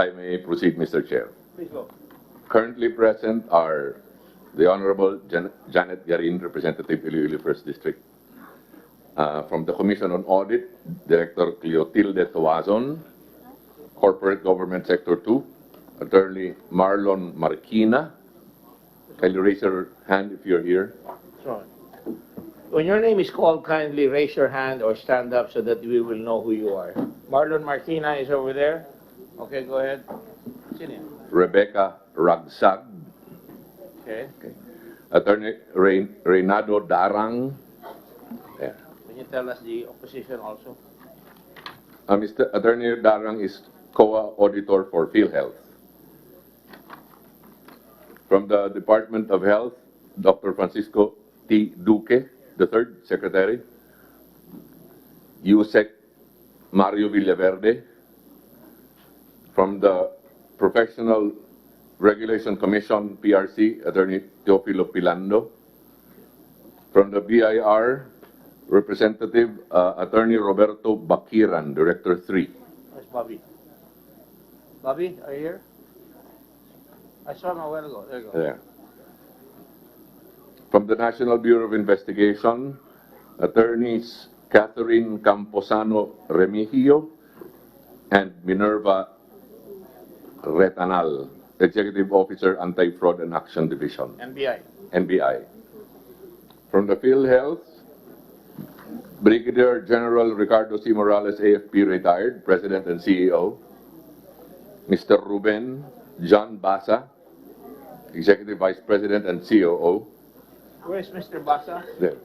I may proceed, Mr. Chair. Please go. Currently present are the Honorable Janet Garin, Representative Iloilo 1st District. From the Commission on Audit, Director Cleotilde Toazon. Corporate Government Sector 2, Attorney Marlon Marquina. Can you raise your hand if you're here? Sorry. When your name is called, kindly raise your hand or stand up so that we will know who you are. Marlon Marquina is over there. Okay, go ahead. Sino yan? Rebecca Ragsag. Okay. Attorney Reynado Darang. There. Can you tell us the opposition also? Mr. Attorney Darang is COA Auditor for PhilHealth. From the Department of Health, Dr. Francisco T. Duque, the third Secretary. USEC Mario Villaverde. From the Professional Regulation Commission, PRC, Attorney Teofilo Pilando. From the BIR, Representative Attorney Roberto Bakiran, Director 3. Where's Bobby? Bobby, are you here? I saw him a while ago. There you go. There. From the National Bureau of Investigation, Attorneys Catherine Camposano Remigio and Minerva Retanal, Executive Officer, Anti-Fraud and Action Division, NBI. From the PhilHealth, Brigadier General Ricardo C. Morales, AFP retired, President and CEO. Mr. Ruben John Basa, Executive Vice President and COO. Where is Mr. Basa? There,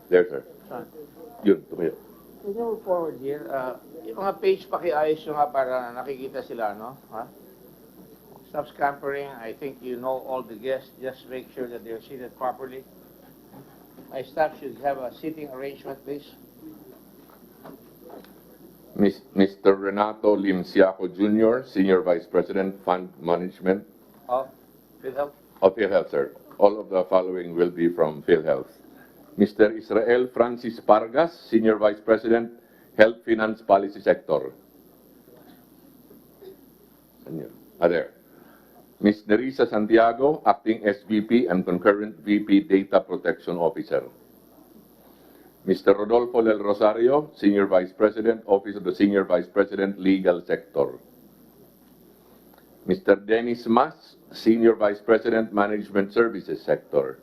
sir. Saan? Yun, tumayo. Can you move forward here? Yung mga page pakiayos nyo nga para nakikita sila, no? Ha? Stop scampering. I think you know all the guests. Just make sure that they're seated properly. My staff should have a seating arrangement, please. Mr. Renato Limsiaco Jr., Senior Vice President, Fund Management. Of PhilHealth? Of PhilHealth, sir. All of the following will be from PhilHealth. Mr. Israel Francis Pargas, Senior Vice President, Health Finance Policy Sector. There. Ms. Nerissa Santiago, Acting SVP and Concurrent VP Data Protection Officer. Mr. Rodolfo Del Rosario, Senior Vice President, Office of the Senior Vice President, Legal Sector. Mr. Dennis Mas, Senior Vice President, Management Services Sector.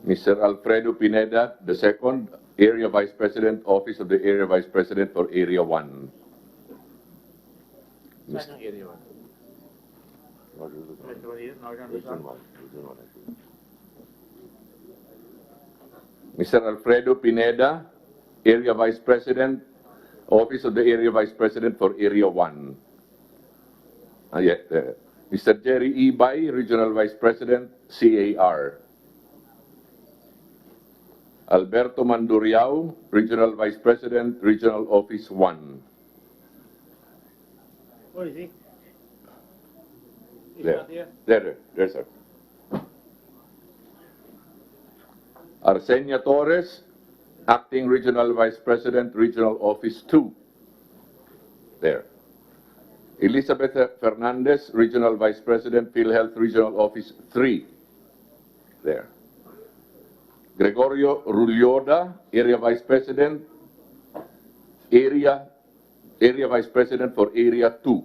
Mr. Alfredo Pineda, the second, Area Vice President, Office of the Area Vice President for Area 1. Saan yung area 1? Northern Luzon? Mr. Alfredo Pineda, Area Vice President, Office of the Area Vice President for Area 1. Mr. Jerry Ibay, Regional Vice President, CAR. Alberto Manduriao, Regional Vice President, Regional Office 1. Where is he? He's There. not here? There, sir. Arsenia Torres, Acting Regional Vice President, Regional Office 2. There. Elizabeth Fernandez, Regional Vice President, PhilHealth Regional Office 3. There. Gregorio Rulioda, Area Vice President, Area Vice President for Area 2.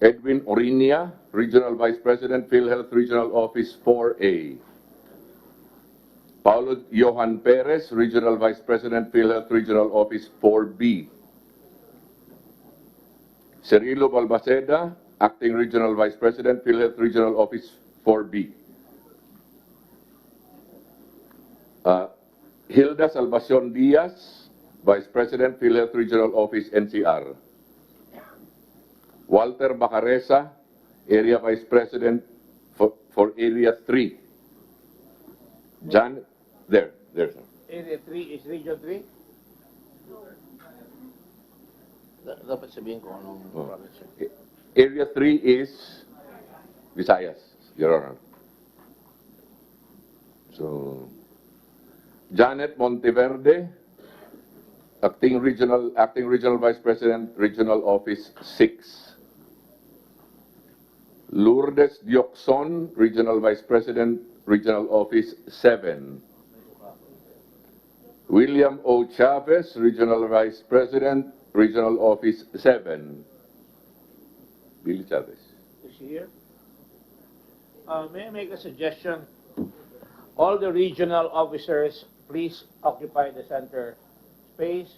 Edwin Orinia, Regional Vice President, PhilHealth Regional Office 4A. Paulo Johan Perez, Regional Vice President, PhilHealth Regional Office 4B. Cirilo Balmaceda, Acting Regional Vice President, PhilHealth Regional Office 4B. Hilda Salvacion Diaz, Vice President, PhilHealth Regional Office NCR. Walter Bacaresa, Area Vice President for Area 3. There, sir. Area 3 is Region 3? Dapat sabihin ko anong province. Area 3 is Visayas, Your Honor. So, Janet Monteverde, Acting Regional Vice President, Regional Office 6. Lourdes Diokson, Regional Vice President, Regional Office 7. William O. Chavez, Regional Vice President, Regional Office 7. Billy Chavez. Is he here? May I make a suggestion? All the regional officers, please occupy the center space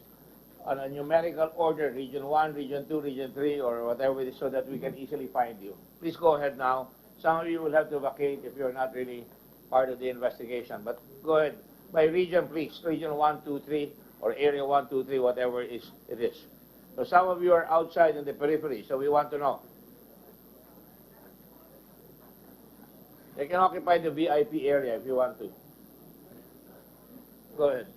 on a numerical order, Region 1, Region 2, Region 3, or whatever it is, so that we can easily find you. Please go ahead now. Some of you will have to vacate if you're not really part of the investigation, but go ahead. By region, please. Region 1, 2, 3, or Area 1, 2, 3, whatever it is. So some of you are outside in the periphery, so we want to know. They can occupy the VIP area if you want to. Go ahead.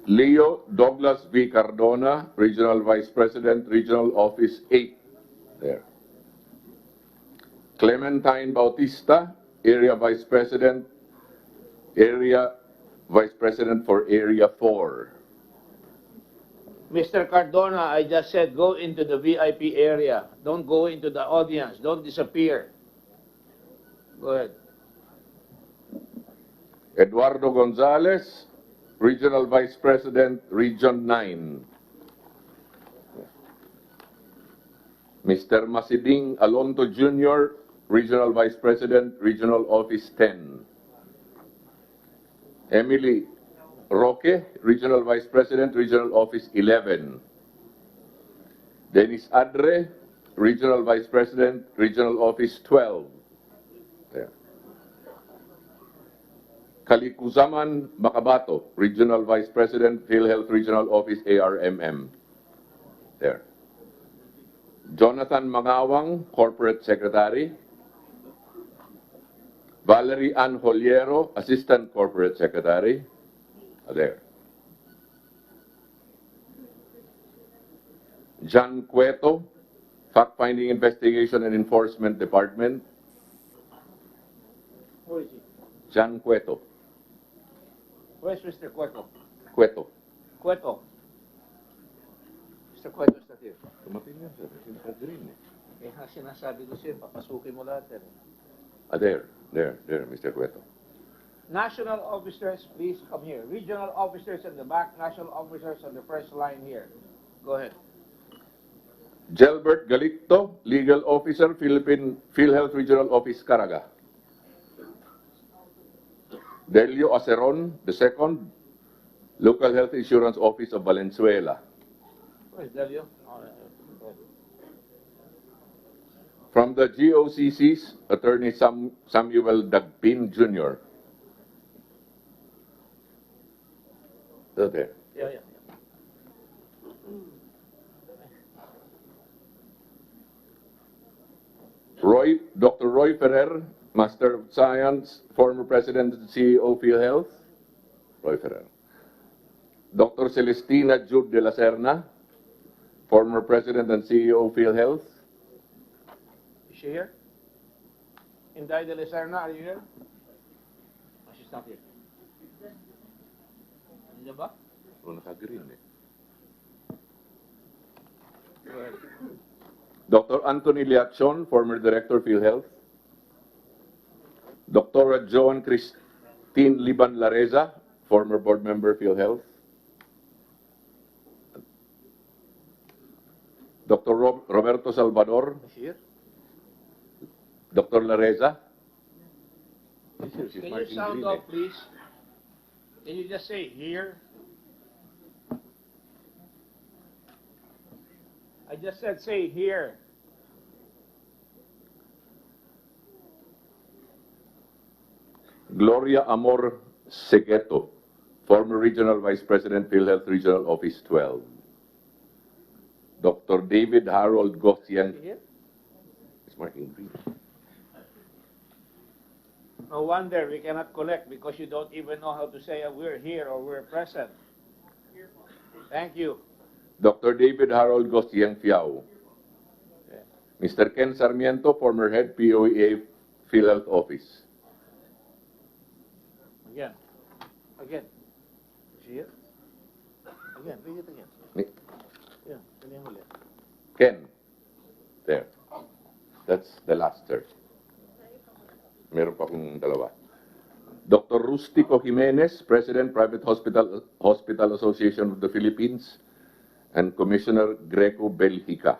Leo Douglas V. Cardona, Regional Vice President, Regional Office 8. There. Clementine Bautista, Area Vice President for Area 4. Mr. Cardona, I just said go into the VIP area. Don't go into the audience. Don't disappear. Go ahead. Eduardo Gonzalez, Regional Vice President, Region 9. Mr. Masiding Alonto Jr., Regional Vice President, Regional Office 10. Emily Roque, Regional Vice President, Regional Office 11. Dennis Adre, Regional Vice President, Regional Office 12. There. Kalikuzaman Makabato, Regional Vice President, PhilHealth Regional Office ARMM. There. Jonathan Mangawang, Corporate Secretary. Valerie Ann Holiero, Assistant Corporate Secretary. There. John Cueto, Fact-Finding Investigation and Enforcement Department. Who is he? John Cueto. Where's Mr. Cueto? Cueto. Cueto. Mr. Cueto is not here. Tumating yan, sir. Green, eh. Eh, sinasabi ko sa'yo, papasukin mo lahat. There, Mr. Cueto. National officers, please come here. Regional officers in the back, national officers on the first line here. Go ahead. Gelbert Galicto, Legal Officer, PhilHealth Regional Office, Caraga. Delio Aceron, II, Local Health Insurance Office of Valenzuela. Where's Delio? From the GOCCs, Attorney Samuel Dagpin Jr. There. Yeah. Dr. Roy Ferrer, Master of Science, former President and CEO of PhilHealth. Roy Ferrer. Dr. Celestina Jude de la Serna, former President and CEO of PhilHealth. Is she here? Inday de la Serna, are you here? Oh, she's not here. Nandiyan ba? Oh, naka-green eh. Go ahead. Dr. Anthony Liachon, former Director of PhilHealth. Dr. Joan Christine Liban Lareza, former Board Member of PhilHealth. Dr. Roberto Salvador. Is she here? Dr. Lareza. Can you sound off, please? Can you just say here? I just said say here. Gloria Amor Segueto, former Regional Vice President, PhilHealth Regional Office 12. Dr. David Harold Gossian. Here? It's marking green. No wonder we cannot collect because you don't even know how to say we're here or we're present. Thank you. Dr. David Harold Gossian Fiao. Mr. Ken Sarmiento, former head POEA PhilHealth Office. Again. Again. See it? Again. Read it again. Ni- Yeah. Ganyan ulit. Ken. There. That's the last, sir. Meron pa akong dalawa. Dr. Rustico Jimenez, President, Private Hospital Association of the Philippines, and Commissioner Greco Belgica,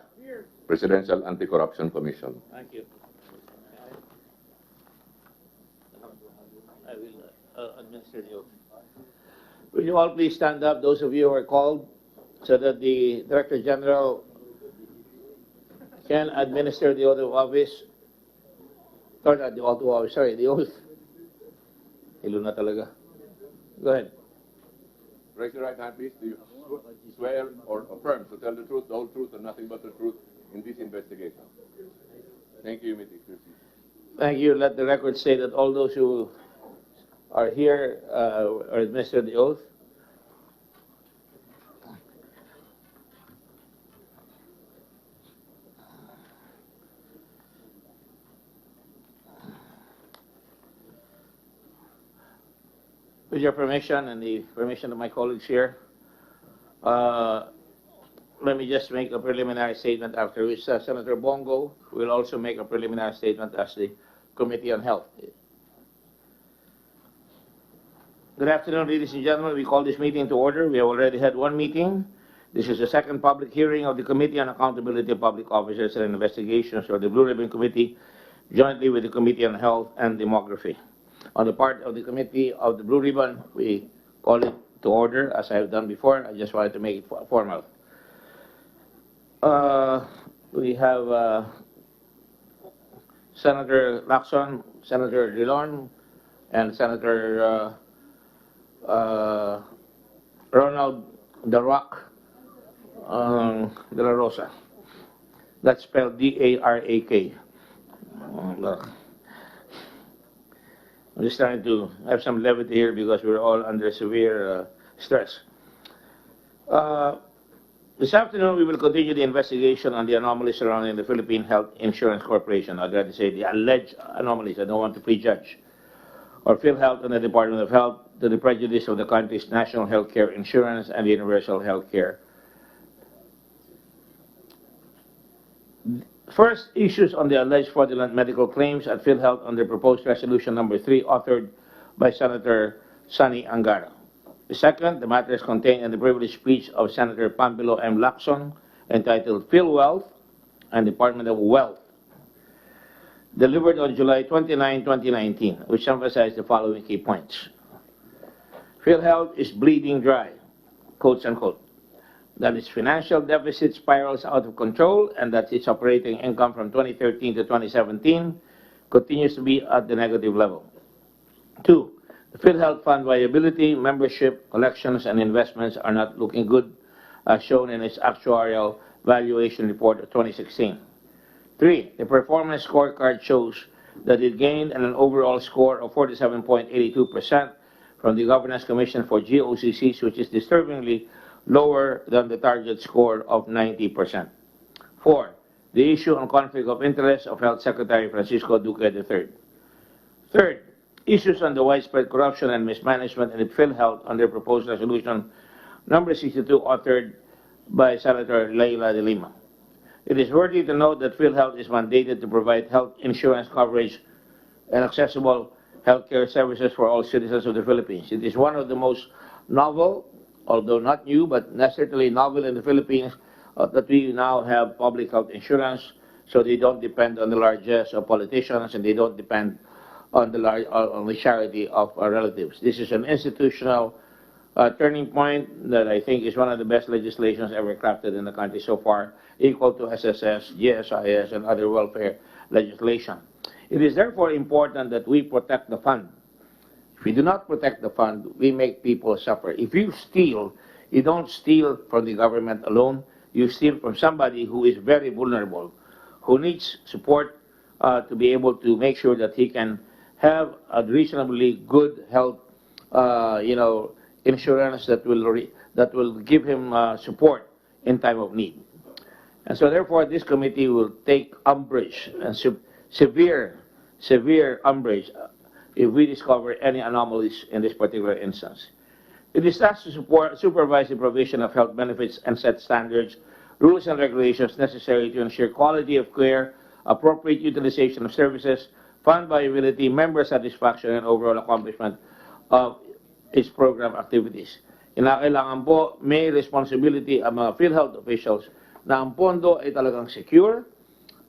Presidential Anti-Corruption Commission. Thank you. I will administer the oath. Will you all please stand up, those of you who are called, so that the Director General can administer the oath of office. Or not the oath of office, sorry, the oath. Hilo na talaga. Go ahead. Raise your right hand, please. Do you swear or affirm to tell the truth, the whole truth, and nothing but the truth in this investigation? Thank you, Mr. Proceed. Thank you. Let the record say that all those who are here are administered the oath. With your permission and the permission of my colleagues here, let me just make a preliminary statement, after which Senator Bongo will also make a preliminary statement as the Committee on Health. Good afternoon, ladies and gentlemen. We call this meeting to order. We have already had one meeting. This is the second public hearing of the Committee on Accountability of Public Officers and Investigations, or the Blue Ribbon Committee, jointly with the Committee on Health and Demography. On the part of the Committee of the Blue Ribbon, we call it to order, as I have done before. I just wanted to make it formal. We have Senator Lacson, Senator Dillon, and Senator Ronald The Rock De La Rosa. That's spelled D-A-R-A-K. I'm just trying to have some levity here because we're all under severe stress. This afternoon, we will continue the investigation on the anomalies surrounding the Philippine Health Insurance Corporation. I'd rather say the alleged anomalies. I don't want to prejudge. Or PhilHealth and the Department of Health, to the prejudice of the country's national health care insurance and universal health care. First, issues on the alleged fraudulent medical claims at PhilHealth under proposed resolution number 3, authored by Senator Sonny Angara. The second, the matters contained in the privileged speech of Senator Pambilo M. Lacson, entitled PhilWealth and Department of Wealth, delivered on July 29, 2019, which emphasized the following key points. PhilHealth is bleeding dry, quotes unquote, that its financial deficit spirals out of control, and that its operating income from 2013 to 2017 continues to be at the negative level. 2, the PhilHealth fund viability, membership, collections, and investments are not looking good, as shown in its actuarial valuation report of 2016. 3, the performance scorecard shows that it gained an overall score of 47.82% from the Governance Commission for GOCCs, which is disturbingly lower than the target score of 90%. 4, the issue on conflict of interest of Health Secretary Francisco Duque III. Third, issues on the widespread corruption and mismanagement in PhilHealth under proposed resolution number 62, authored by Senator Leila de Lima. It is worthy to note that PhilHealth is mandated to provide health insurance coverage and accessible healthcare services for all citizens of the Philippines. It is one of the most novel, although not new, but certainly novel in the Philippines, that we now have public health insurance, so they don't depend on the largesse of politicians, and they don't depend on the charity of our relatives. This is an institutional turning point that I think is one of the best legislations ever crafted in the country so far, equal to SSS, GSIS, and other welfare legislation. It is therefore important that we protect the fund. If we do not protect the fund, we make people suffer. If you steal, you don't steal from the government alone. You steal from somebody who is very vulnerable, who needs support to be able to make sure that he can have a reasonably good health, insurance that will give him support in time of need. And so, therefore, this committee will take umbrage and severe umbrage if we discover any anomalies in this particular instance. It is tasked to supervise the provision of health benefits and set standards, rules, and regulations necessary to ensure quality of care, appropriate utilization of services, fund viability, member satisfaction, and overall accomplishment of its program activities. Kinakailangan po may responsibility ang mga PhilHealth officials na ang pondo ay talagang secure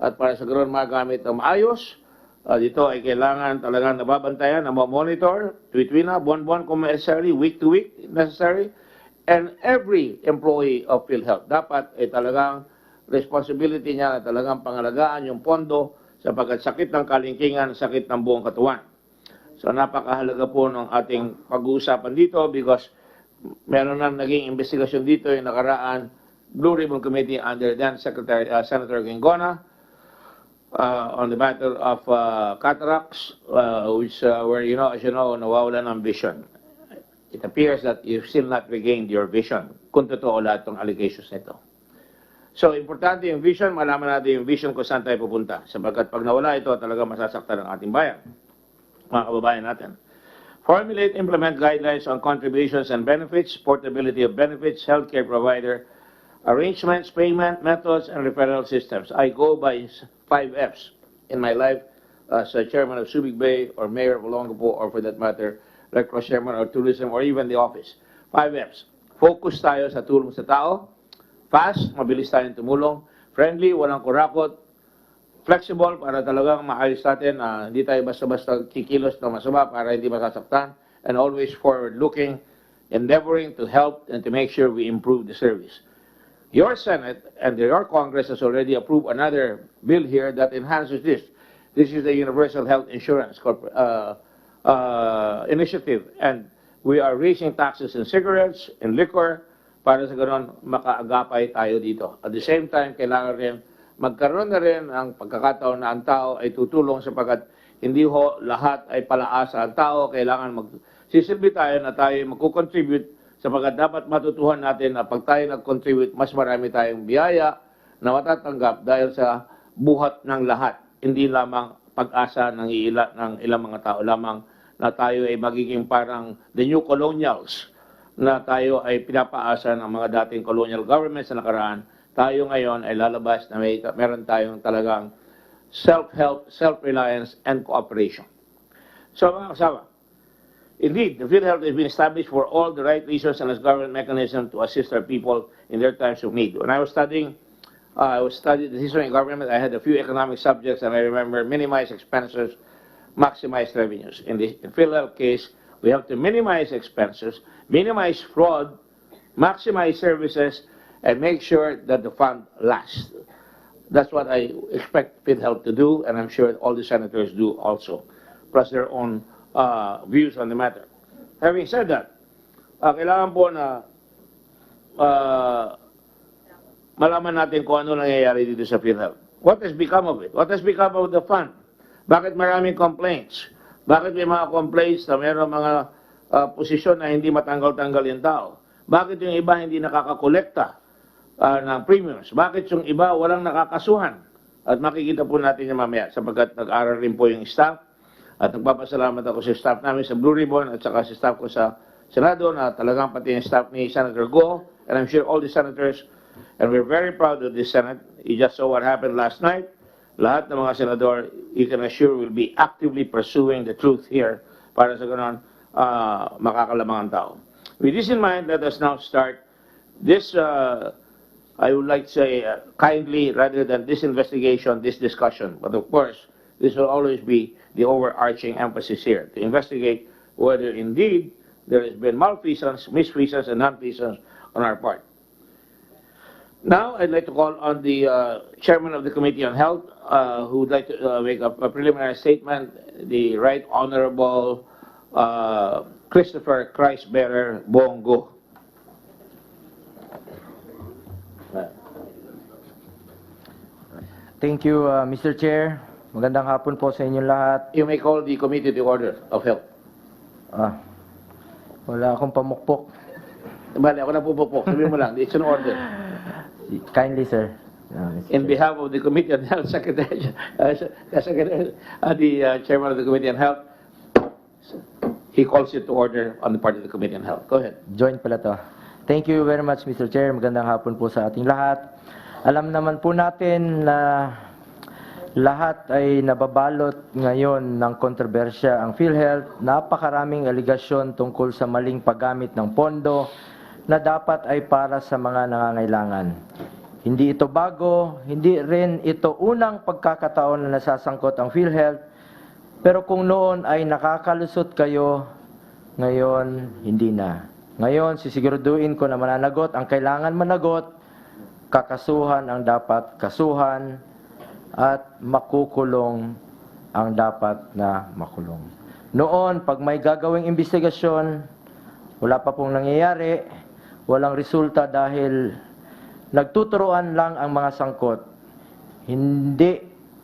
at para sa ganoon magamit ng maayos. Dito ay kailangan talagang nababantayan, na monitor, tuwid-tuwina, buwan-buwan kung necessary, week-to-week necessary, and every employee of PhilHealth dapat ay talagang responsibility niya na talagang pangalagaan yung pondo sapagkat sakit ng kalingkingan, sakit ng buong katawan. So napakahalaga po ng ating pag-uusapan dito because meron nang naging investigasyon dito yung nakaraan Blue Ribbon Committee under then Secretary Senator Gingona on the matter of cataracts, which where, as you know, nawawalan ng vision. It appears that you've still not regained your vision, kung totoo lahat ng allegations nito. So, importante yung vision, malaman natin yung vision kung saan tayo pupunta. Sapagkat pag nawala ito, talaga masasaktan ng ating bayan, mga kababayan natin. Formulate, implement guidelines on contributions and benefits, portability of benefits, healthcare provider, arrangements, payment methods, and referral systems. I go by 5 Fs in my life as chairman of Subic Bay or mayor of Olongapo or for that matter, like chairman of tourism or even the office. 5 Fs. Focus tayo sa tulong sa tao. Fast, mabilis tayong tumulong. Friendly, walang kurakot. Flexible para talagang maayos natin. Hindi tayo basta-basta kikilos na masama para hindi masasaktan. And always forward-looking, endeavoring to help and to make sure we improve the service. Your Senate and your Congress has already approved another bill here that enhances this. This is the Universal Health Insurance Initiative. And we are raising taxes in cigarettes, in liquor, para sa ganoon makaagapay tayo dito. At the same time, kailangan rin magkaroon na rin ang pagkakataon na ang tao ay tutulong sapagkat hindi ho lahat ay palaasa ang tao. Kailangan magsisilbi tayo na tayo magkukontribute sapagkat dapat matutuhan natin na pag tayo nag-contribute, mas marami tayong biyaya na matatanggap dahil sa buhat ng lahat. Hindi lamang pag-asa ng ilang mga tao lamang na tayo ay magiging parang the new colonials, na tayo ay pinapaasa ng mga dating colonial governments na nakaraan. Tayo ngayon ay lalabas na meron tayong talagang self-help, self-reliance, and cooperation. So mga kasama, indeed, the PhilHealth has been established for all the right reasons and as government mechanism to assist our people in their times of need. When I was studying the history of government, I had a few economic subjects, and I remember minimize expenses, maximize revenues. In the PhilHealth case, we have to minimize expenses, minimize fraud, maximize services, and make sure that the fund lasts. That's what I expect PhilHealth to do, and I'm sure all the senators do also, plus their own views on the matter. Having said that, kailangan po na malaman natin kung ano nangyayari dito sa PhilHealth. What has become of it? What has become of the fund? Bakit maraming complaints? Bakit may mga complaints na mayroong mga posisyon na hindi matanggal-tanggal yung tao? Bakit yung iba hindi nakakakolekta ng premiums? Bakit yung iba walang nakakasuhan? At makikita po natin yung mamaya sapagkat nag-aral rin po yung staff. At nagpapasalamat ako sa staff namin sa Blue Ribbon at saka sa staff ko sa Senado na talagang pati yung staff ni Senator Go and I'm sure all the senators, and we're very proud of this Senate. You just saw what happened last night. Lahat ng mga senador, you can assure will be actively pursuing the truth here para sa ganon makakalamang ang tao. With this in mind, let us now start this, I would like to say kindly, rather than this investigation, this discussion. But of course, this will always be the overarching emphasis here, to investigate whether indeed there has been malfeasance, misfeasance, and nonfeasance on our part. Now, I'd like to call on the Chairman of the Committee on Health, who would like to make a preliminary statement, the Right Honorable Christopher Christ-Bearer Bongo. Thank you, Mr. Chair. Magandang hapon po sa inyong lahat. You may call the Committee to order of Health. Wala akong pamukpok. Bale, ako na pupupok. Sabihin mo lang, it's an order. Kindly, sir. In behalf of the Committee on Health Secretary, the Chairman of the Committee on Health, he calls it to order on the part of the Committee on Health. Go ahead. Joint pala to. Thank you very much, Mr. Chair. Magandang hapon po sa ating lahat. Alam naman po natin na lahat ay nababalot ngayon ng kontrobersya ang PhilHealth. Napakaraming aligasyon tungkol sa maling paggamit ng pondo na dapat ay para sa mga nangangailangan. Hindi ito bago, hindi rin ito unang pagkakataon na nasasangkot ang PhilHealth. Pero kung noon ay nakakalusot kayo, ngayon hindi na. Ngayon sisiguraduhin ko na mananagot ang kailangan managot, kakasuhan ang dapat kasuhan, at makukulong ang dapat na makulong. Noon, pag may gagawing investigasyon, wala pa pong nangyayari, walang resulta dahil nagtuturuan lang ang mga sangkot. Hindi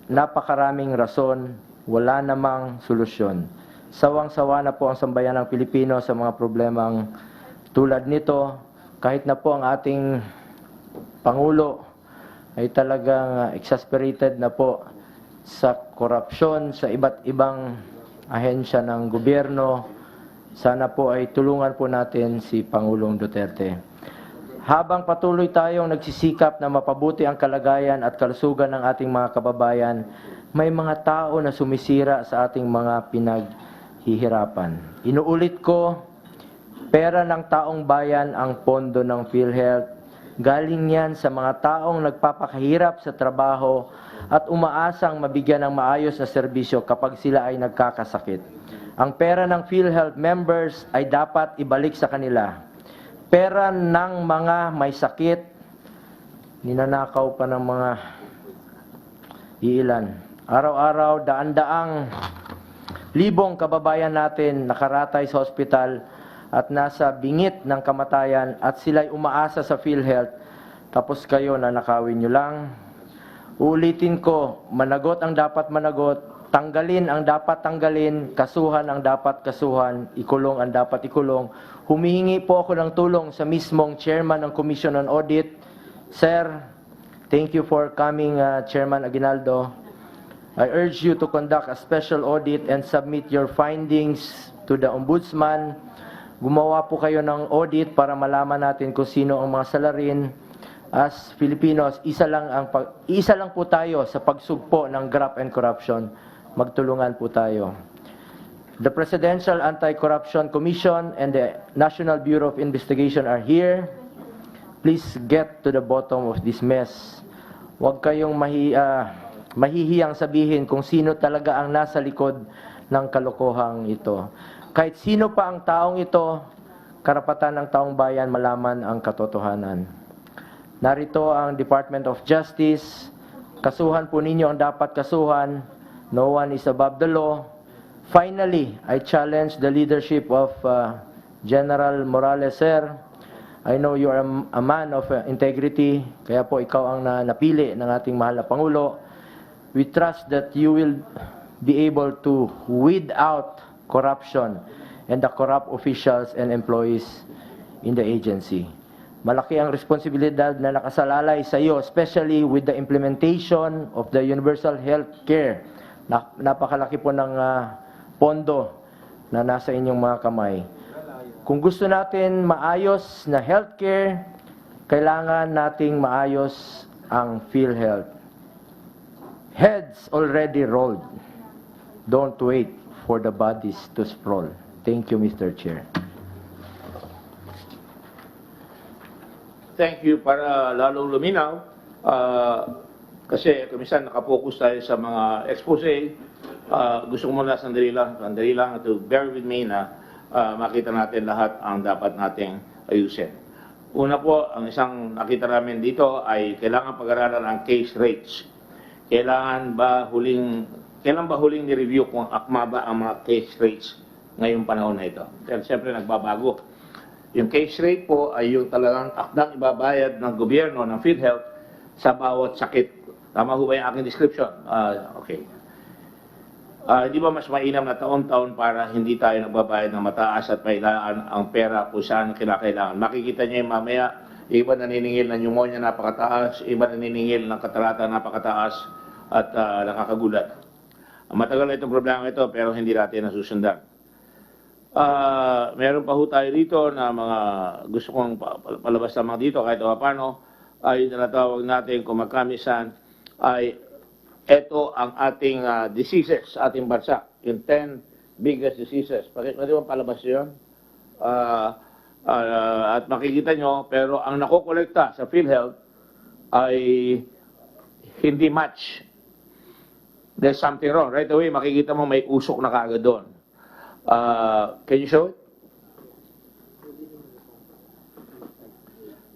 napakaraming rason, wala namang solusyon. Sawang-sawa na po ang sambayan ng Pilipino sa mga problemang tulad nito, kahit na po ang ating Pangulo ay talagang exasperated na po sa korupsyon sa iba't ibang ahensya ng gobyerno. Sana po ay tulungan po natin si Pangulong Duterte. Habang patuloy tayong nagsisikap na mapabuti ang kalagayan at kalusugan ng ating mga kababayan, may mga tao na sumisira sa ating mga pinaghihirapan. Inuulit ko, pera ng taong bayan ang pondo ng PhilHealth. Galing yan sa mga taong nagpapakahirap sa trabaho at umaasang mabigyan ng maayos na serbisyo kapag sila ay nagkakasakit. Ang pera ng PhilHealth members ay dapat ibalik sa kanila. Pera ng mga may sakit, ninanakaw pa ng mga iilan. Araw-araw, daan-daang libong kababayan natin nakaratay sa ospital at nasa bingit ng kamatayan at sila'y umaasa sa PhilHealth, tapos kayo na nakawin nyo lang. Uulitin ko, managot ang dapat managot, tanggalin ang dapat tanggalin, kasuhan ang dapat kasuhan, ikulong ang dapat ikulong. Humihingi po ako ng tulong sa mismong Chairman ng Commission on Audit. Sir, thank you for coming, Chairman Aguinaldo. I urge you to conduct a special audit and submit your findings to the Ombudsman. Gumawa po kayo ng audit para malaman natin kung sino ang mga salarin. As Filipinos, isa lang po tayo sa pagsugpo ng graft and corruption. Magtulungan po tayo. The Presidential Anti-Corruption Commission and the National Bureau of Investigation are here. Please get to the bottom of this mess. Huwag kayong mahihiyang sabihin kung sino talaga ang nasa likod ng kalokohang ito. Kahit sino pa ang taong ito, karapatan ng taong bayan malaman ang katotohanan. Narito ang Department of Justice. Kasuhan po ninyo ang dapat kasuhan. No one is above the law. Finally, I challenge the leadership of General Morales, sir. I know you are a man of integrity, kaya po ikaw ang napili ng ating mahal na Pangulo. We trust that you will be able to weed out corruption and the corrupt officials and employees in the agency. Malaki ang responsibilidad na nakasalalay sa iyo, especially with the implementation of the universal health care. Napakalaki po ng pondo na nasa inyong mga kamay. Kung gusto natin maayos na healthcare, kailangan nating maayos ang PhilHealth. Heads already rolled. Don't wait for the bodies to sprawl. Thank you, Mr. Chair. Thank you. Para lalong luminaw, kasi kumisan nakapokus tayo sa mga expose, gusto ko muna sandali lang to bear with me na makita natin lahat ang dapat nating ayusin. Una po, ang isang nakita namin dito ay kailangan pag-aralan ang case rates. Kailan ba huling ni-review kung akma ba ang mga case rates ngayong panahon na ito? Dahil siyempre nagbabago. Yung case rate po ay yung talagang akdang ibabayad ng gobyerno, ng PhilHealth, sa bawat sakit. Tama ho ba yung aking description? Okay. Di ba mas mainam na taon-taon para hindi tayo nagbabayad ng mataas at mailaan ang pera kung saan kinakailangan? Makikita niyo yung mamaya, iba naniningil ng pneumonia napakataas, iba naniningil ng katarata napakataas at nakakagulat. Matagal na itong problema ito pero hindi natin nasusundan. Meron pa ho tayo dito na mga gusto kong palabas lamang dito kahit paano ay tinatawag natin kung magkamisan ay ito ang ating diseases sa ating bansa, yung 10 biggest diseases. Pwede mo palabas yun? At makikita nyo, pero ang nakokolekta sa PhilHealth ay hindi match. There's something wrong. Right away, makikita mo may usok na kaagad doon. Can you show it?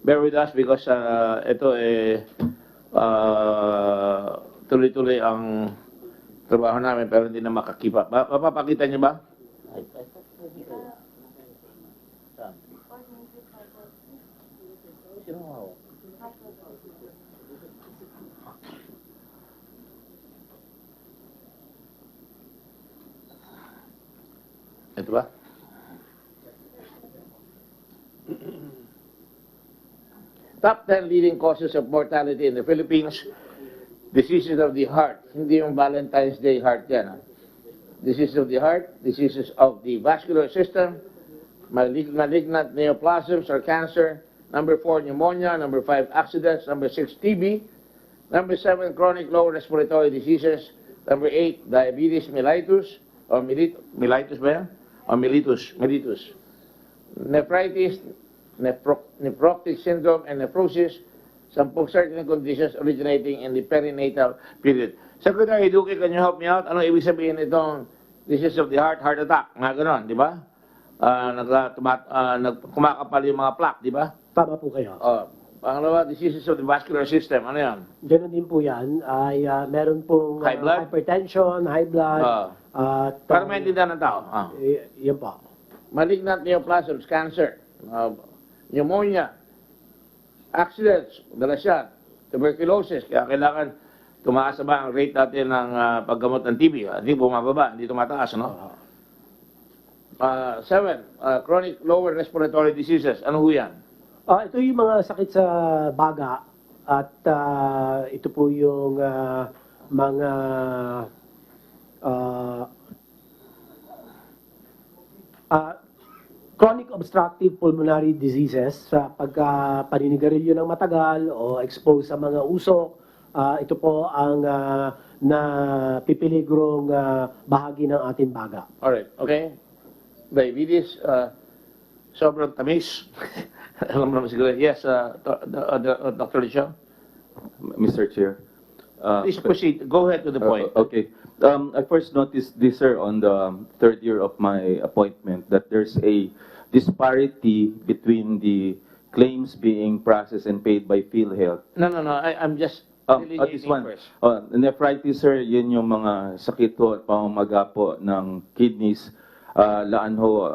Bear with us because ito tuloy-tuloy ang trabaho namin pero hindi na makakipa. Mapapakita niyo ba? Ito ba? Top 10 leading causes of mortality in the Philippines. Diseases of the heart. Hindi yung Valentine's Day heart yan. Diseases of the heart, diseases of the vascular system, malignant neoplasms or cancer. Number 4, pneumonia. Number 5, accidents. Number 6, TB. Number 7, chronic lower respiratory diseases. Number 8, diabetes mellitus. Or mellitus ba yan? Or mellitus. Nephritis, nephrotic syndrome, and nephrosis. 10 certain conditions originating in the perinatal period. Secretary Duque, can you help me out? Ano ibig sabihin itong disease of the heart, heart attack? Mga ganon, di ba? Kumakapal yung mga plaque, di ba? Tama po kayo. Pangalawa, diseases of the vascular system. Ano yan? Ganun din po yan. Ay, meron pong High blood? hypertension, high blood. Para maintindihan ng tao. Yan po. Malignant neoplasms, cancer, pneumonia, accidents, dalas yan, tuberculosis, kaya kailangan tumaas ba ang rate natin ng paggamot ng TB? Hindi bumababa, hindi tumataas, no? 7, chronic lower respiratory diseases. Ano ho yan? Ito yung mga sakit sa baga at ito po yung mga chronic obstructive pulmonary diseases sa pagka paninigarilyo ng matagal o expose sa mga usok. Ito po ang napipiligrong bahagi ng ating baga. Alright, okay. Diabetes, sobrang tamis. Alam mo naman siguro. Yes, Dr. Lichon? Mr. Chair. Please proceed. Go ahead to the point. Okay. I first noticed this, sir, on the third year of my appointment, that there's a disparity between the claims being processed and paid by PhilHealth. No. I'm just This one, first. nephritis, sir, yun yung mga sakit ho at pamamaga po ng kidneys. Laan ho,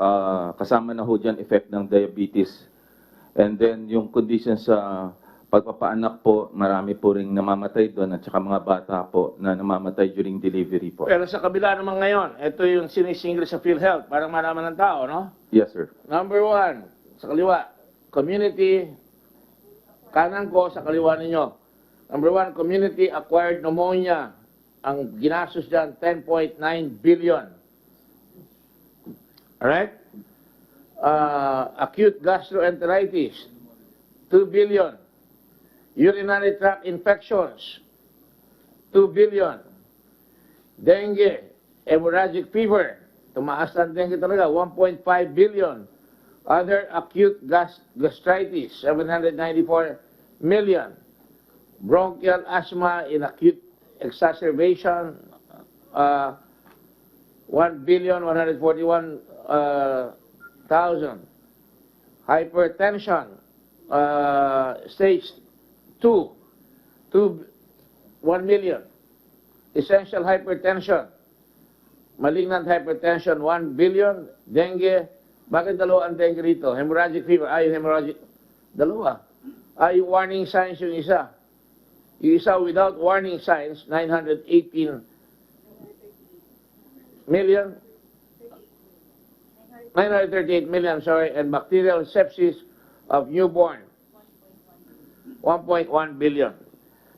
kasama na ho dyan effect ng diabetes. And then yung condition sa pagpapaanak po, marami po ring namamatay doon at saka mga bata po na namamatay during delivery po. Pero sa kabila naman ngayon, ito yung sinisingil sa PhilHealth, parang malaman ng tao, no? Yes, sir. Number 1, sa kaliwa, community, kanan ko sa kaliwa ninyo. Number 1, community-acquired pneumonia. Ang ginastos dyan, 10.9 billion. Alright? Acute gastroenteritis, 2 billion. Urinary tract infections, 2 billion. Dengue, hemorrhagic fever, tumaas ang dengue talaga, 1.5 billion. Other acute gastritis, 794 million. Bronchial asthma in acute exacerbation, 1,141,000. Hypertension, stage 2, 1 million. Essential hypertension, malignant hypertension, 1 billion. Dengue, bakit dalawa ang dengue rito? Hemorrhagic fever, hemorrhagic, dalawa. Yung warning signs yung isa. Yung isa without warning signs, 918 million. 938 million, sorry, and bacterial sepsis of newborn, 1.1 billion.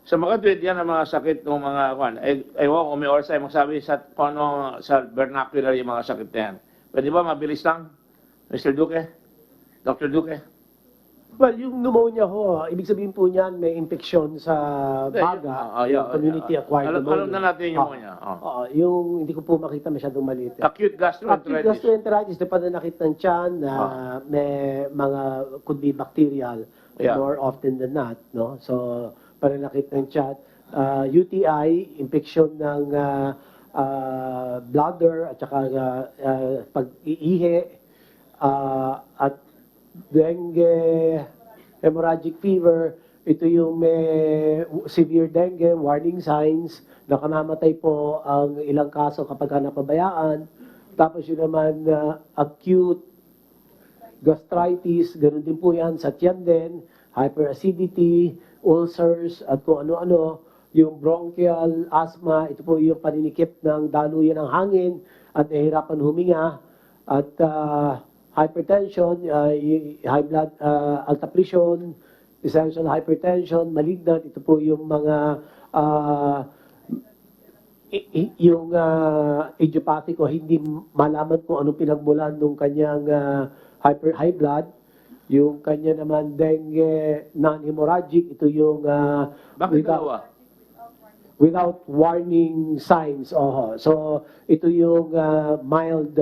Sa mga tweet yan ang mga sakit ng mga kwan. Ewan kung may oras tayo magsabi sa vernacular yung mga sakit na yan. Pwede ba mabilis lang? Mr. Duque? Dr. Duque? Well, yung pneumonia ho, ibig sabihin po niyan may infection sa baga, yung community-acquired pneumonia. Alam na natin yung pneumonia. Yung hindi ko po makita masyadong maliit. Acute Acute gastroenteritis. gastroenteritis, na pananakit ng tiyan na may mga could be bacterial more often than not, no? So, pananakit ng tiyan. UTI, infection ng bladder at saka pag-iihi at dengue, hemorrhagic fever, ito yung may severe dengue, warning signs, nakamamatay po ang ilang kaso kapag napabayaan. Tapos yun naman, acute gastritis, ganun din po yan, sa tiyan din, hyperacidity, ulcers, at kung ano-ano, yung bronchial asthma, ito po yung paninikip ng daluyan ng hangin at nahihirapan huminga, at hypertension, high blood, alta pressure, essential hypertension, malignant, ito po yung mga idiopathic o hindi malaman kung anong pinagmulan ng kanyang high blood. Yung kanya naman dengue non-hemorrhagic, ito yung Bakit dalawa? without warning signs. So ito yung mild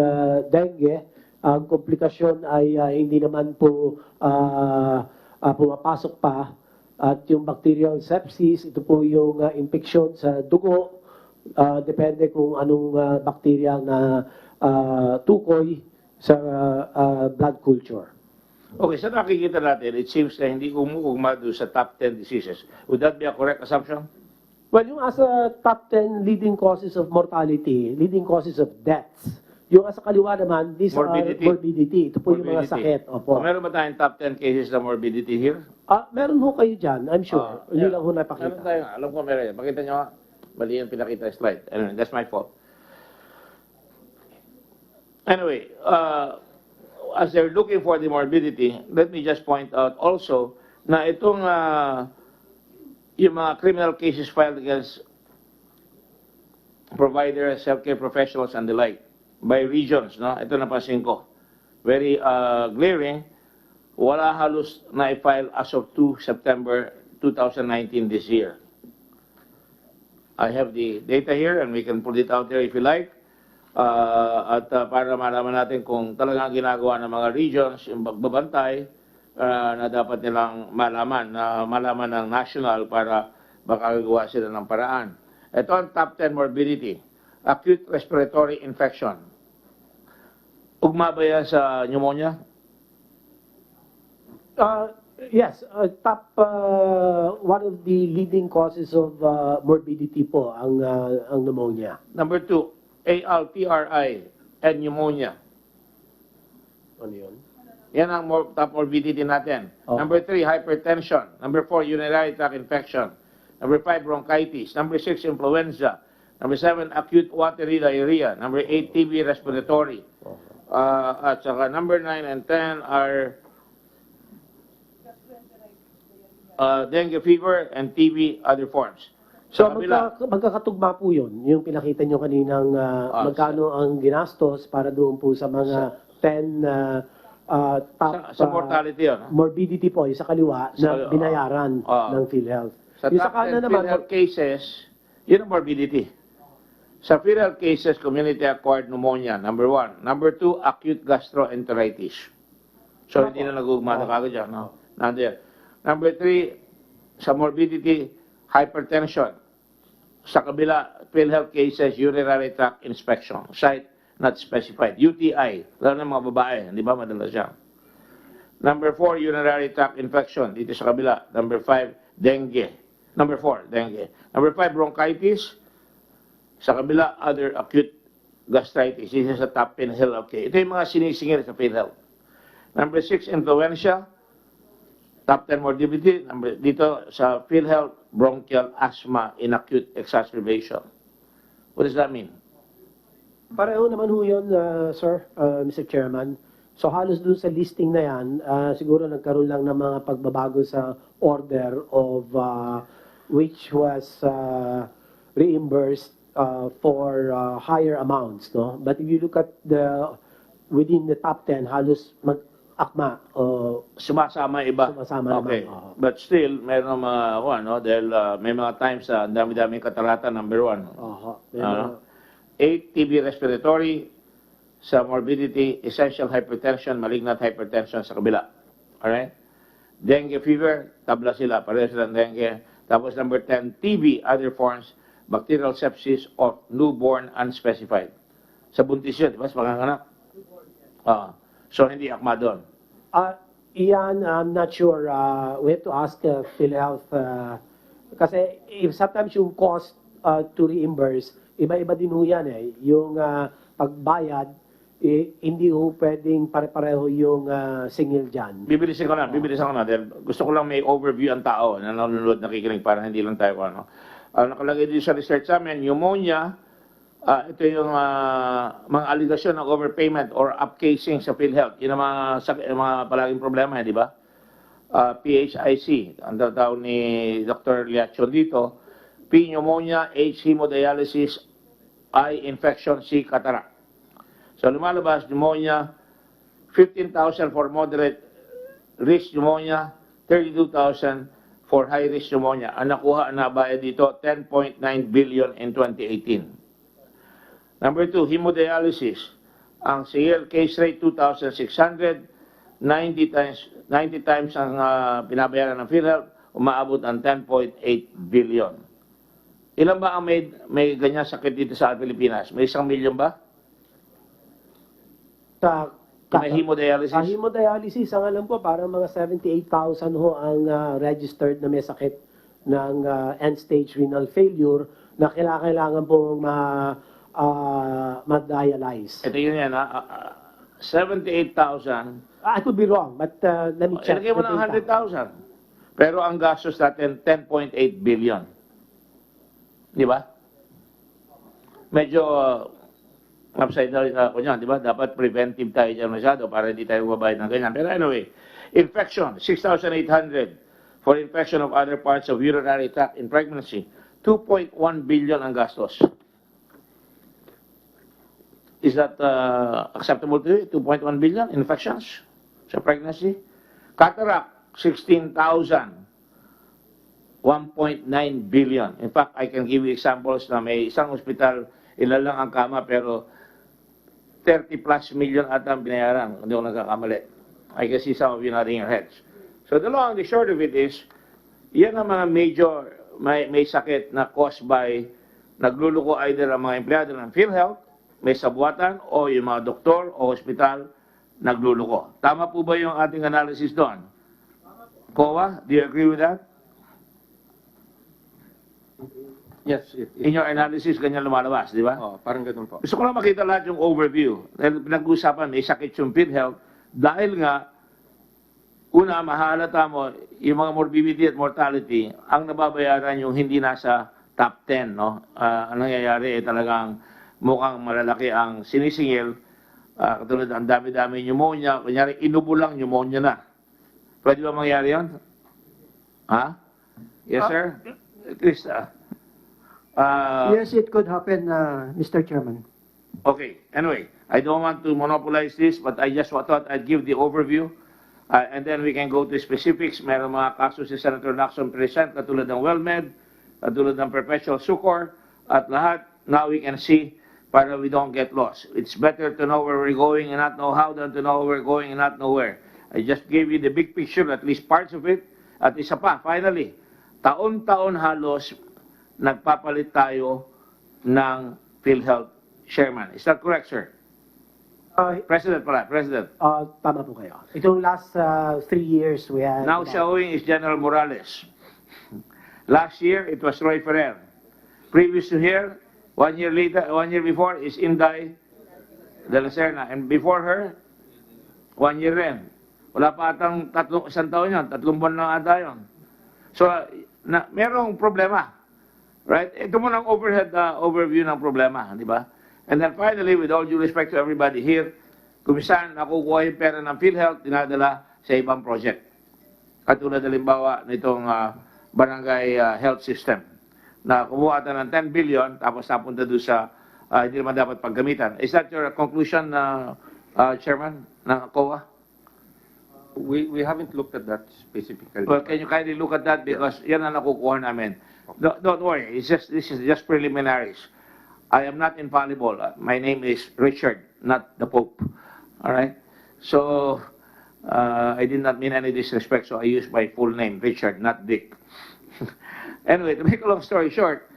dengue. Ang komplikasyon ay hindi naman po pumapasok pa. At yung bacterial sepsis, ito po yung infeksyon sa dugo. Depende kung anong bacteria na tukoy sa blood culture. Okay, sa nakikita natin, it seems na hindi umuugma doon sa top 10 diseases. Would that be a correct assumption? Well, yung as a top 10 leading causes of mortality, leading causes of deaths, yung asa kaliwa naman, these Morbidity. are morbidity. Ito po yung mga sakit. Opo. Meron ba tayong top 10 cases ng morbidity here? Meron ho kayo dyan, I'm sure. Hindi lang ho Meron napakita. tayo nga. Alam ko meron yan. Pakita nyo nga. Mali yung pinakita yung slide. Anyway, that's my fault. Anyway, as they're looking for the morbidity, let me just point out also na itong yung mga criminal cases filed against providers, healthcare professionals, and the like, by regions, no? Ito napansin ko. Very glaring. Wala halos na i-file as of 2 September 2019 this year. I have the data here and we can put it out there if you like. Para malaman natin kung talagang ginagawa ng mga regions, yung pagbabantay na dapat nilang malaman ng national para makagawa sila ng paraan. Ito ang top 10 morbidity. Acute respiratory infection. Ugma ba yan sa pneumonia? Yes, top one of the leading causes of morbidity po ang pneumonia. Number 2, ALPRI and pneumonia. Ano yun? Yan ang top morbidity natin. Oh. Number 3, hypertension. Number 4, urinary tract infection. Number 5, bronchitis. Number 6, influenza. Number 7, acute watery diarrhea. Number 8, TB respiratory. At saka number 9 and 10 are dengue fever and TB other forms. So Sa kabila, magkakatugma po yun, yung pinakita nyo kaninang magkano ang ginastos para doon po sa mga 10 top sa mortality yun. morbidity po, yung sa kaliwa na binayaran ng PhilHealth. Sa Yung sa top 10 kanan naman, PhilHealth cases, yun ang morbidity. Sa PhilHealth cases, community-acquired pneumonia, number 1. Number 2, acute gastroenteritis. So, hindi na nag-ugma na kagad dyan. No? Nandiyan. Number 3, sa morbidity, hypertension. Sa kabila, PhilHealth cases, urinary tract inspection. Site not specified. UTI, lalo ng mga babae, hindi ba madalas yan? Number 4, urinary tract infection. Dito sa kabila. Number 5, dengue. Number 4, dengue. Number 5, bronchitis. Sa kabila, other acute gastritis. This is a top PhilHealth. Okay. Ito yung mga sinisingil sa PhilHealth. Number 6, influenza. Top 10 morbidity. Dito sa PhilHealth, bronchial asthma in acute exacerbation. What does that mean? pareho naman ho yun, sir, Mr. Chairman. So halos dun sa listing na yan, siguro nagkaroon lang ng mga pagbabago sa order of which was reimbursed for higher amounts, no? But if you look at the within the top 10, halos mag-akma o Sumasama iba. Sumasama Okay. naman, oo. But still, meron mga, dahil may mga times ang dami-daming katarata, number 1. may mga- 8, TB respiratory, sa morbidity, essential hypertension, malignant hypertension sa kabila. Alright? Dengue fever, tabla sila, pareho silang dengue. Tapos number 10, TB, other forms, bacterial sepsis of newborn unspecified. Sa buntis yun, di ba? Sa panganganak. So, hindi akma doon. Iyan, I'm not sure. We have to ask PhilHealth. Kasi sometimes yung cost to reimburse, iba-iba din ho yan eh. Yung pagbayad, hindi ho pwedeng pare-pareho yung singil dyan. Bibilisan ko na. Dahil gusto ko lang may overview ang tao na nanonood, nakikinig para hindi lang tayo nakalagay din sa research namin, pneumonia, ito yung mga aligasyon ng overpayment or upcasing sa PhilHealth. Yun ang mga palaging problema, di ba? PHIC, ang tawag ni Dr. Liachon dito, P, pneumonia, H, hemodialysis, I, infection, C, cataract. So lumalabas, pneumonia, 15,000 for moderate risk pneumonia, 32,000 for high risk pneumonia. Ang nakuha na bayad dito, 10.9 billion in 2018. Number 2, hemodialysis. Ang CL case rate, 2,600, 90 times ang binabayaran ng PhilHealth, umaabot ang 10.8 billion. Ilan ba ang may ganyan sakit dito sa Pilipinas? May 1 million ba? Sa May hemodialysis? Sa hemodialysis, ang alam ko, parang mga 78,000 ho ang registered na may sakit ng end-stage renal failure na kailangan pong ma-dialyze. Ito yun yan, 78,000. I could be wrong, but let me check. Ilagay mo ng 100,000. Pero ang gastos natin, 10.8 billion. Di ba? Medyo upside down ako niyan, di ba? Dapat preventive tayo dyan masyado para hindi tayo mabayad ng ganyan. Pero anyway, infection, 6,800 for infection of other parts of urinary tract in pregnancy. 2.1 billion ang gastos. Is that acceptable to you? 2.1 billion infections sa pregnancy? Cataract, 16,000. 1.9 billion. In fact, I can give you examples na may isang hospital, ilan lang ang kama, pero 30 plus million ata ang binayaran. Hindi ko nagkakamali. I can see some of you nodding your heads. So the long and the short of it is, yan ang mga major, may sakit na caused by, nagluluko either ang mga empleyado ng PhilHealth, may sabuatan, o yung mga doktor o hospital, nagluluko. Tama po ba yung ating analysis doon? COA, do you agree with that? Yes. In your analysis, ganyan lumalabas, di ba? Parang ganun po. Gusto ko lang makita lahat yung overview. Dahil pinag-uusapan, may sakit yung PhilHealth. Dahil nga, una, mahalata mo, yung mga morbidity at mortality, ang nababayaran yung hindi nasa top 10, no? Ang nangyayari talagang mukhang malalaki ang sinisingil. Katulad, ang dami-dami pneumonia. Kunyari, inubo lang, pneumonia na. Pwede ba mangyari yun? Ha? Yes, sir? Krista? Yes, it could happen, Mr. Chairman. Okay. Anyway, I don't want to monopolize this, but I just thought I'd give the overview, and then we can go to specifics. Meron mga kaso si Senator Lacson present, katulad ng WellMed, katulad ng Perpetual Succor, at lahat. Now we can see para we don't get lost. It's better to know where we're going and not know how than to know where we're going and not know where. I just gave you the big picture, at least parts of it. At isa pa, finally, taon-taon halos nagpapalit tayo ng PhilHealth chairman. Is that correct, sir? President pala, President. Tama po kayo. Itong last 3 years, we had... Now showing is General Morales. Last year, it was Roy Ferrer. Previous to here, 1 year before, is Inday de la Serna. And before her, 1 year rin. Wala pa atang isang taon yun, 3 buwan lang ata yun. So, merong problema. Right? Ito muna ang overview ng problema, di ba? And then finally, with all due respect to everybody here, kung saan nakukuha yung pera ng PhilHealth, dinadala sa ibang project. Katulad halimbawa nitong barangay health system na kumuha ata ng 10 billion tapos napunta doon sa hindi naman dapat paggamitan. Is that your conclusion, Chairman, ng COA? We haven't looked at that specifically. Well, can you kindly look at that because yan ang nakukuha namin. Don't worry, this is just preliminaries. I am not infallible. My name is Richard, not the Pope. All right? So, I did not mean any disrespect, so I used my full name, Richard, not Dick. Anyway, to make a long story short,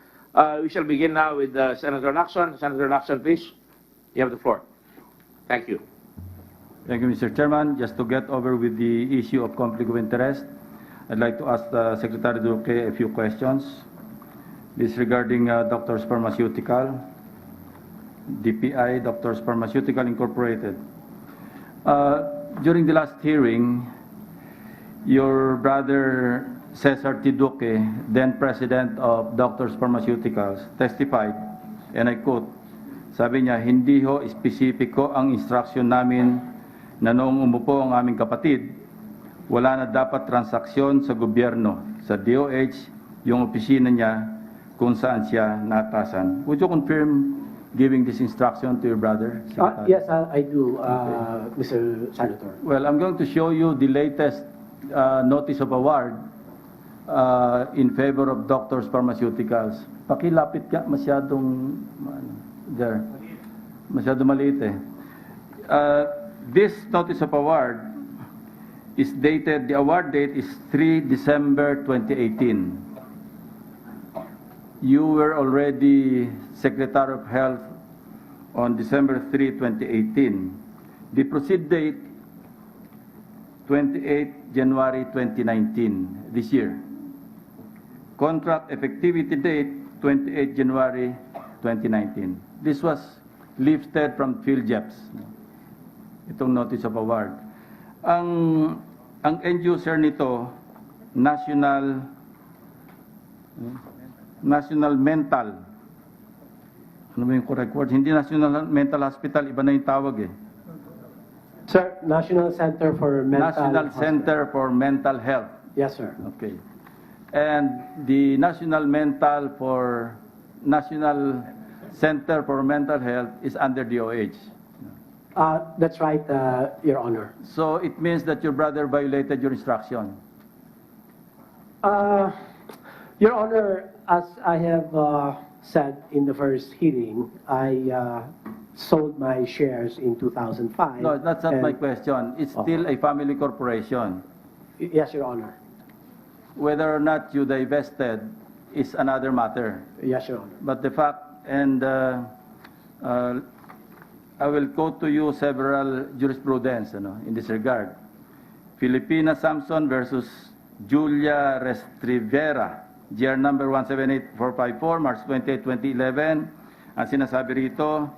we shall begin now with Senator Lacson. Senator Lacson, please. You have the floor. Thank you. Thank you, Mr. Chairman. Just to get over with the issue of conflict of interest, I'd like to ask Secretary Duque a few questions. This regarding Doctors Pharmaceutical, DPI, Doctors Pharmaceutical Incorporated. During the last hearing, your brother Cesar T. Duque, then President of Doctors Pharmaceuticals, testified, and I quote, sabi niya, hindi ho espesipiko ang instruction namin na noong umupo ang aming kapatid, wala na dapat transaksyon sa gobyerno, sa DOH, yung opisina niya kung saan siya natasan. Would you confirm giving this instruction to your brother? Yes, I do, Mr. Senator. Well, I'm going to show you the latest notice of award in favor of Doctors Pharmaceuticals. Pakilapit ka, masyadong, there, masyadong maliit eh. This notice of award is dated, the award date is 3 December 2018. You were already Secretary of Health on December 3, 2018. The proceed date, 28 January 2019, this year. Contract effectivity date, 28 January 2019. This was lifted from PhilJeps, itong notice of award. Ang end user nito, National Mental. Ano ba yung correct word? Hindi National Mental Hospital, iba na yung tawag eh. Sir, National Center for Mental National Hospital. Center for Mental Health. Yes, sir. Okay. And the National Center for Mental Health is under DOH. That's right, Your Honor. So it means that your brother violated your instruction. Your Honor, as I have said in the first hearing, I sold my shares in 2005. No, that's not and- my question. It's still a family corporation. Yes, Your Honor. Whether or not you divested is another matter. Yes, Your Honor. But the fact, and I will quote to you several jurisprudence in this regard. Filipina Samson versus Julia Restrivera, GR number 178454, March 28, 2011. Ang sinasabi rito,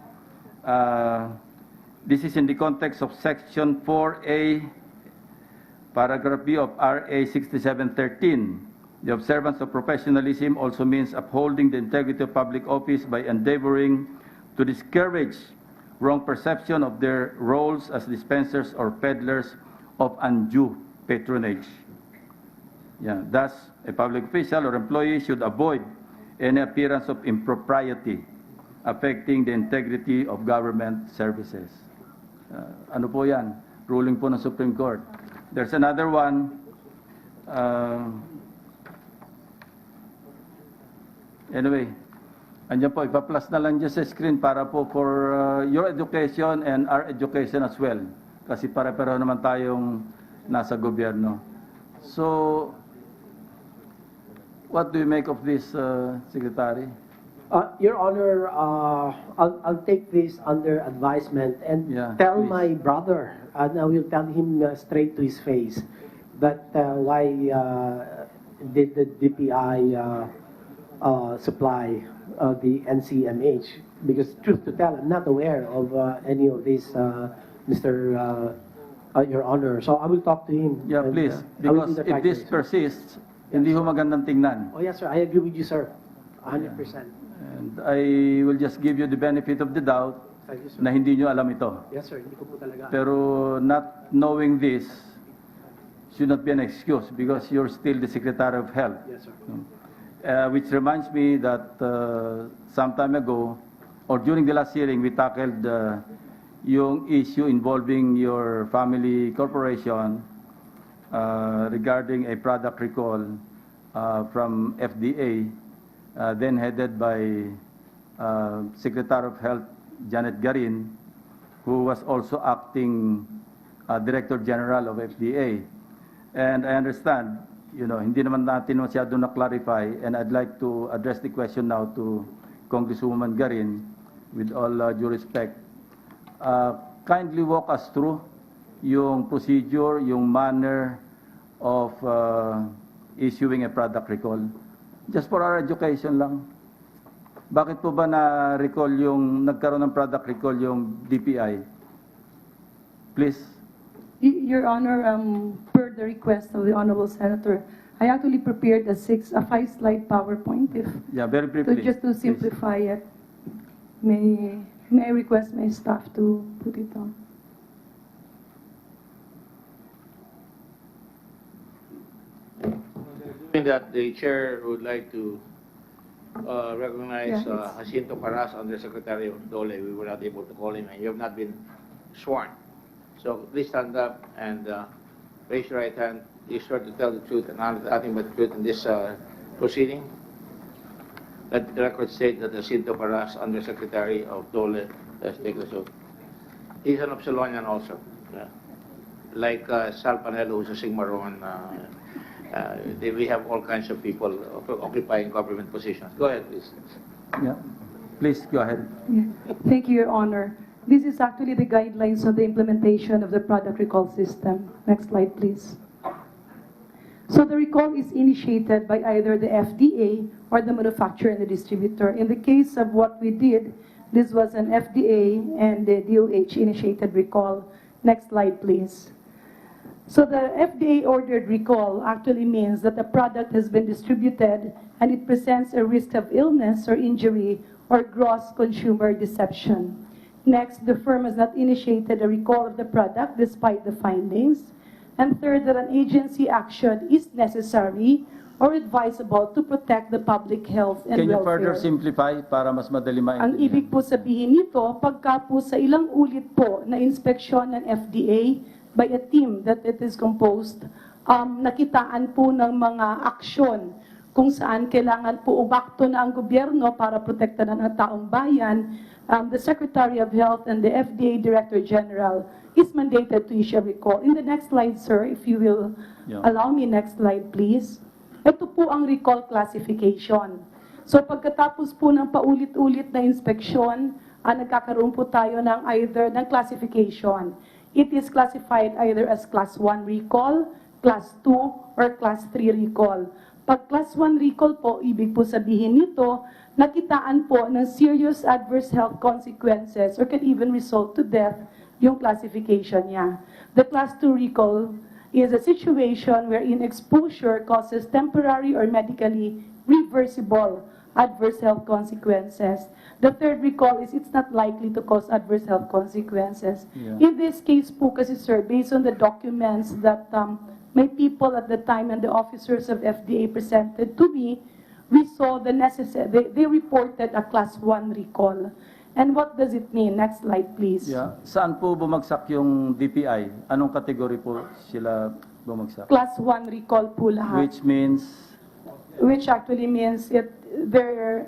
this is in the context of Section 4A, Paragraph B of RA 6713. The observance of professionalism also means upholding the integrity of public office by endeavoring to discourage wrong perception of their roles as dispensers or peddlers of undue patronage. Yeah, thus, a public official or employee should avoid any appearance of impropriety affecting the integrity of government services. Ano po yan? Ruling po ng Supreme Court. There's another one. Anyway, andyan po, ipa-plus na lang dyan sa screen para po for your education and our education as well. Kasi pare-pareho naman tayong nasa gobyerno. So, what do you make of this, Secretary? Your Honor, I'll take this under advisement and Yeah, tell please. my brother, and I will tell him straight to his face that why did the DPI supply the NCMH? Because truth to tell, I'm not aware of any of this, Mr. Your Honor. So I will talk to him. Yeah, and, please. I will Because do the if right this thing, sir. persists, hindi ho magandang tingnan. Oh yes, sir. I agree with you, sir. 100%. And I will just give you the benefit of the doubt Thank you, sir. na hindi nyo alam ito. Yes, sir. Hindi ko po talaga. Pero not knowing this should not be an excuse because you're still the Secretary of Health. Yes, sir. Which reminds me that some time ago, or during the last hearing, we tackled yung issue involving your family corporation regarding a product recall from FDA, then headed by Secretary of Health Janet Garin, who was also acting Director General of FDA. And I understand, hindi naman natin masyado na-clarify, and I'd like to address the question now to Congresswoman Garin, with all due respect. Kindly walk us through yung procedure, yung manner of issuing a product recall. Just for our education lang. Bakit po ba na-recall nagkaroon ng product recall yung DPI? Please. Your Honor, per the request of the Honorable Senator, I actually prepared a 5-slide PowerPoint. Yeah, very briefly. Just to simplify it, may I request my staff to put it on? Doing that, the chair would like to recognize Yeah, Jacinto Paras, Undersecretary of DOLE. We were not able to call him, and you have not been sworn. So please stand up and raise your right hand. Be sure to tell the truth and nothing but the truth in this proceeding. Let the record state that Jacinto Paras, Undersecretary of DOLE, has taken the oath. He's an Upsilonian also, like Sal Panelo, who's a Sigma Rho. We have all kinds of people occupying government positions. Go ahead, please. Yeah. Please go ahead. Yeah. Thank you, Your Honor. This is actually the guidelines of the implementation of the product recall system. Next slide, please. So the recall is initiated by either the FDA or the manufacturer and the distributor. In the case of what we did, this was an FDA and the DOH initiated recall. Next slide, please. So the FDA ordered recall actually means that the product has been distributed and it presents a risk of illness or injury or gross consumer deception. Next, the firm has not initiated a recall of the product despite the findings. And third, that an agency action is necessary or advisable to protect the public health and Can you welfare. further simplify para mas madali Ang maintindihan? ibig po sabihin nito, pagka po sa ilang ulit po na inspeksyon ng FDA by a team that it is composed, nakitaan po ng mga aksyon kung saan kailangan po umakto na ang gobyerno para protektahan ang taong bayan, the Secretary of Health and the FDA Director General is mandated to issue a recall. In the next slide, sir, if you will allow me, next slide, please. Ito po ang recall classification. So pagkatapos po ng paulit-ulit na inspeksyon, nagkakaroon po tayo ng either ng classification. It is classified either as Class 1 recall, Class 2, or Class 3 recall. Pag Class 1 recall po, ibig po sabihin nito, nakitaan po ng serious adverse health consequences or can even result to death yung classification niya. The Class 2 recall is a situation wherein exposure causes temporary or medically reversible adverse health consequences. The third recall is it's not likely to cause adverse health consequences. Yeah. In this case po kasi sir, based on the documents that my people at the time and the officers of FDA presented to me, we saw the necessary, they reported a Class 1 recall. And what does it mean? Next slide, please. Yeah. Saan po bumagsak yung DPI? Anong category po sila bumagsak? Class 1 recall po lahat. Which Actually means there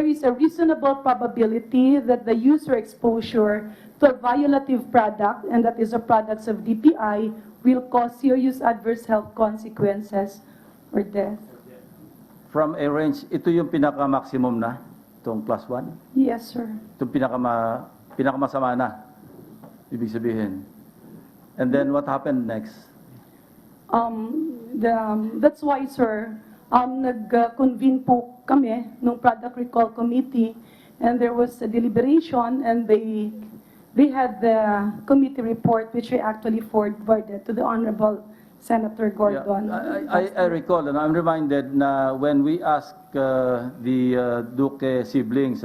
is a reasonable probability that the user exposure to a violative product, and that is the products of DPI, will cause serious adverse health consequences or death. from a range, ito yung pinaka-maximum na, itong Class 1? Yes, sir. Itong pinakamasama na, ibig sabihin. And then what happened next? That's why, sir, nag-convene po kami nung Product Recall Committee, and there was a deliberation, and they had the committee report, which we actually forwarded to the Honorable Senator Gordon. Yeah, I recall, and I'm reminded na when we asked the Duque siblings,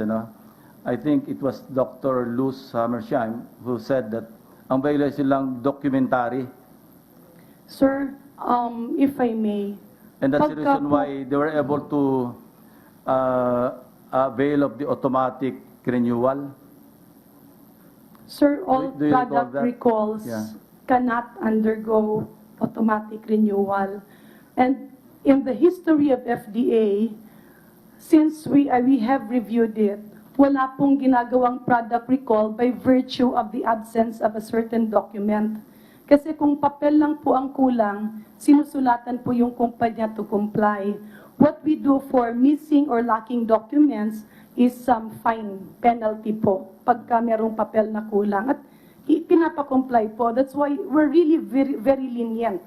I think it was Dr. Luz Hammersheim who said that ang violation lang documentary. Sir, if I may. And that's the pagka reason po- why they were able to avail of the automatic renewal. Sir, all Do you recall product that? recalls Yeah. cannot undergo automatic renewal. And in the history of FDA, since we have reviewed it, wala pong ginagawang product recall by virtue of the absence of a certain document. Kasi kung papel lang po ang kulang, sinusulatan po yung kumpanya to comply. What we do for missing or lacking documents is some fine penalty po pagka merong papel na kulang. At pinapa-comply po. That's why we're really very, very lenient.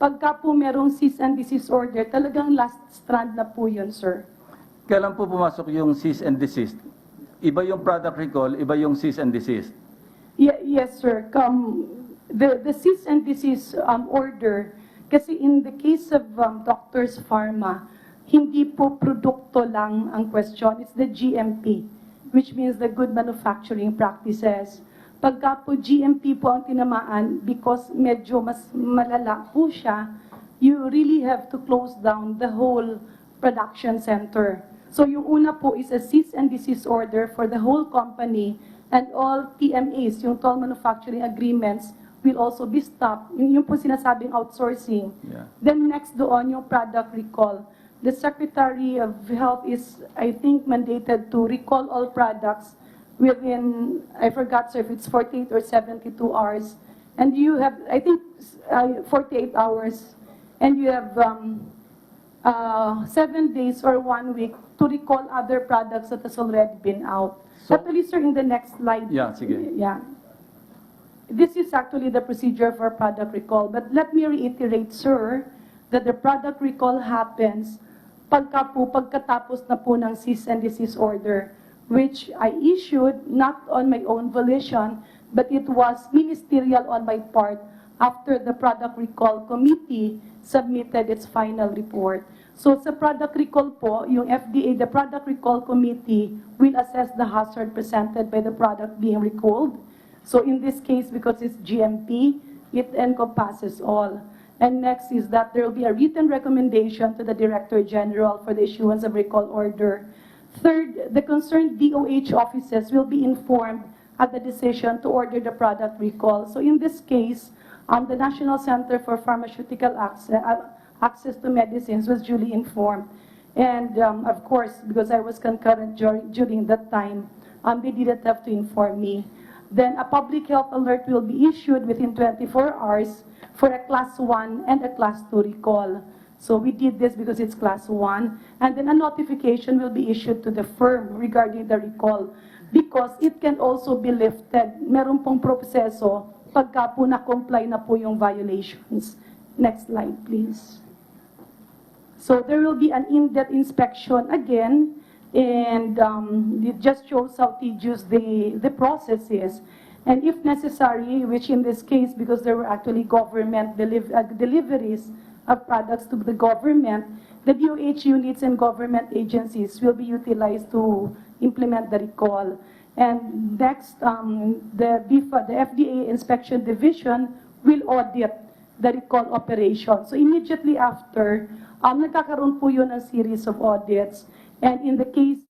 Pagka po merong cease and desist order, talagang last strand na po yun, sir. Kailan po pumasok yung cease and desist? Iba yung product recall, iba yung cease and desist. Yes, sir. The cease and desist order, kasi in the case of Doctors Pharma, hindi po produkto lang ang question. It's the GMP, which means the good manufacturing practices. Pagka po GMP po ang tinamaan, because medyo mas malala po siya, you really have to close down the whole production center. So yung una po is a cease and desist order for the whole company, and all TMAs, yung toll manufacturing agreements, will also be stopped. Yung po sinasabing outsourcing. Yeah. Then next doon yung product recall. The Secretary of Health is, I think, mandated to recall all products within, I forgot, sir, if it's 48 or 72 hours. And you have, I think, 48 hours. And you have 7 days or 1 week to recall other products that has already been out. So- Actually, sir, in the next slide. Yeah, sige. Yeah. This is actually the procedure for product recall. But let me reiterate, sir, that the product recall happens pagkatapos na po ng cease and desist order, which I issued not on my own volition, but it was ministerial on my part after the product recall committee submitted its final report. So sa product recall po, yung FDA, the product recall committee will assess the hazard presented by the product being recalled. So in this case, because it's GMP, it encompasses all. And next is that there will be a written recommendation to the Director General for the issuance of recall order. Third, the concerned DOH offices will be informed at the decision to order the product recall. So in this case, the National Center for Pharmaceutical Access to Medicines was duly informed. And of course, because I was concurrent during that time, they didn't have to inform me. Then a public health alert will be issued within 24 hours for a class 1 and a class 2 recall. So we did this because it's class 1. And then a notification will be issued to the firm regarding the recall, because it can also be lifted. Meron pong proseso pagka po na-comply na po yung violations. Next slide, please. So there will be an in-depth inspection again, and it just shows how tedious the process is. And if necessary, which in this case, because there were actually government deliveries of products to the government, the DOH units and government agencies will be utilized to implement the recall. And next, the FDA Inspection Division will audit the recall operation. So immediately after, nagkakaroon po yun ng series of audits. And in the case